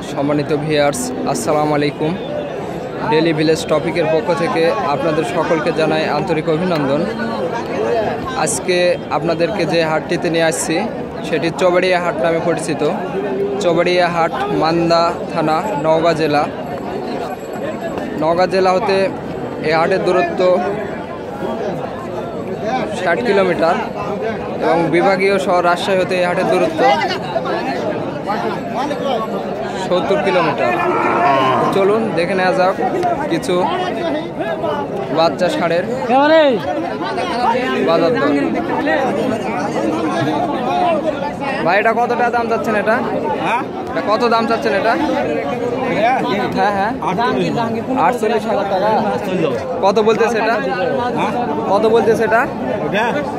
সম্মানিত ভিউয়ার্স, আসসালামু আলাইকুম। ডেইলি ভিলেজ টপিকের পক্ষ থেকে আপনাদের সকলকে জানাই আন্তরিক অভিনন্দন। আজকে আপনাদেরকে যে হাটটিতে নিয়ে আসছি সেটি চৌবাড়িয়া হাট নামে পরিচিত। চৌবাড়িয়া হাট মান্দা থানা, নওগাঁ জেলা। নওগাঁ জেলা হতে এই হাটের দূরত্ব 60 কিলোমিটার এবং বিভাগীয় শহর রাজশাহী হতে এই হাটের দূরত্ব 70 কিলোমিটার। চলুন দেখে নেওয়া যাক কিছু বাচ্চা ষাঁড়ের বাজার দর। ভাই এটা কত টাকা দাম চাচ্ছেন? এটা কত দাম চাচ্ছেন? এটা হ্যাঁ 48,000 টাকা। কত বলতেছে এটা? কত বলতেছে এটা?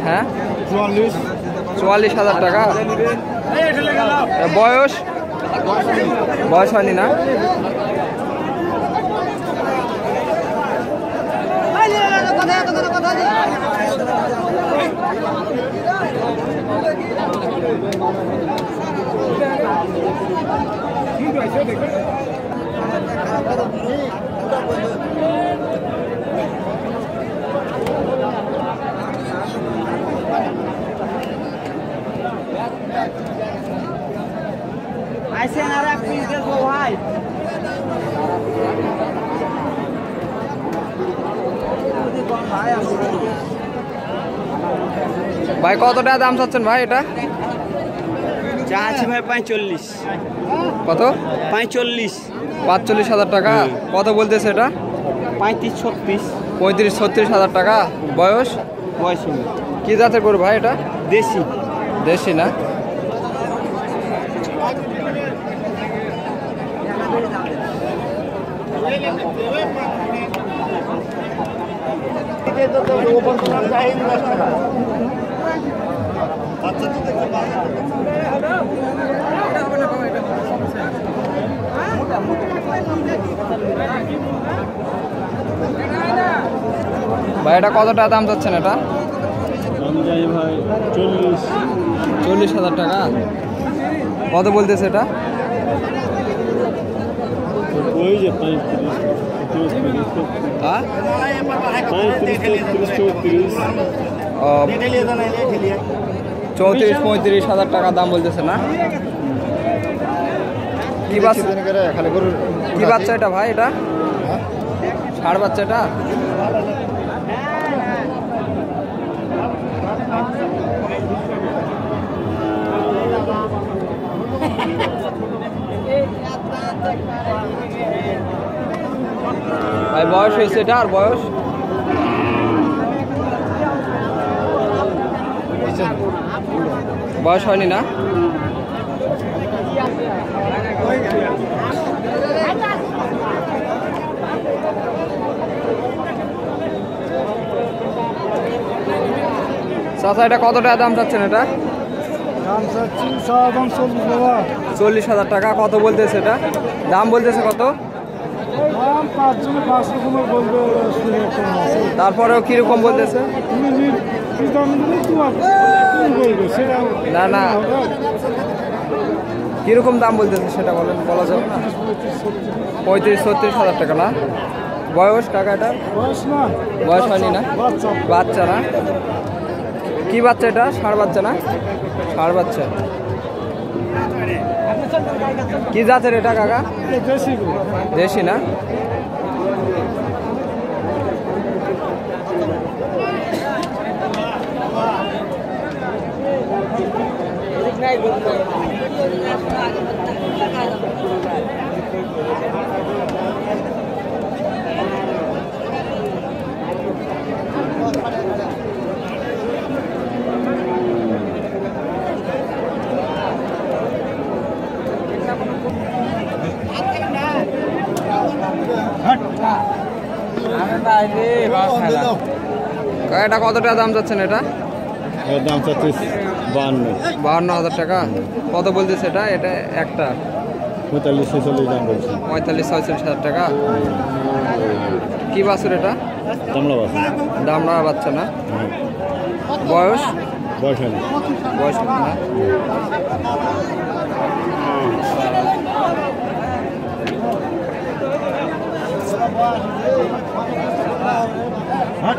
হ্যাঁ 44,000 টাকা। বয়স হয়নি না? ভাই কত টাকা দাম চাচ্ছেন ভাই? এটা চাচ্ছি ভাই 45। কত? 45,000 টাকা। কত বলতেছে এটা? 35-36,000 টাকা। বয়স কি জাতের গরু ভাই? এটা দেশি না? ভাই এটা কত টাকা দাম চাচ্ছেন? এটা 40,000 টাকা। কত বলতেছে এটা? হ্যাঁ 34-35,000 টাকা দাম বলতেছে না? কি বাচ্চা এটা ভাই? এটা ষাঁড় বাচ্চা এটা? ভাই বয়স হয়েছে এটা? আর বয়স হয়নি না? চাচা এটা কত টাকা দাম চাচ্ছেন? এটা 40,000 টাকা। কত বলতেছে এটা? দাম বলতেছে কত? তারপরেও কিরকম বলতেছে? না কিরকম দাম বলতেছে সেটা বলেন, বলা যাবে না? 35-36,000 টাকা না? বয়স কাকা এটা? বয়স হয়নি না? বাচ্চা না? কি বাচ্চা এটা? ষাঁড় বাচ্চা না? ষাঁড় বাচ্চা। কি জাতের এটা কাকা? দেশি না? এটা কত টাকা দাম যাচ্ছেন? এটা দাম চাচ্ছি 52,000 টাকা। কত বলতেছে এটা? এটা একটা 45-46 দাম বলছি। 45-46,000 টাকা। কি বাছুর এটা? দামড়া বাচ্চা না? বয়স না? হ্যাঁ